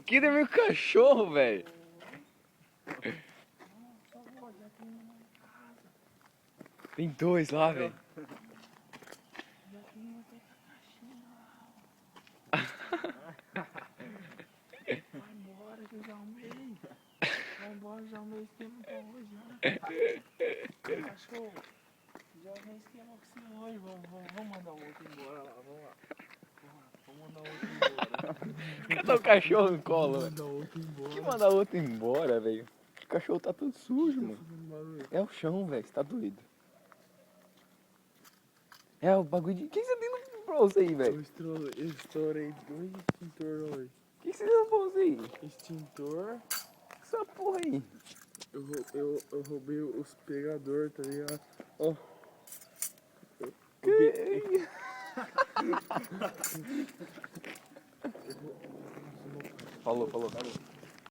que é meu cachorro, velho? Tem dois lá, velho. Vai embora que eu já arrumei. Vai embora, já arrumei esquema pra hoje, já. Cachorro, já arrumei esquema pra você hoje. Vamos mandar o outro embora lá, vamos lá. Vamos mandar o outro embora. Cadê o cachorro no colo, Vamos velho? mandar o outro embora. Que mandar o outro embora, velho? O cachorro tá todo sujo, Tá mano. fazendo barulho? É o chão, velho. Você tá doido. É o bagulho de... O que você tem no bolso aí, velho? Eu estourei 2 extintores hoje. O que você tem no bolso aí? Extintor, Essa porra aí. eu roubei os pegadores, tá ligado? Ó. Que... Falou.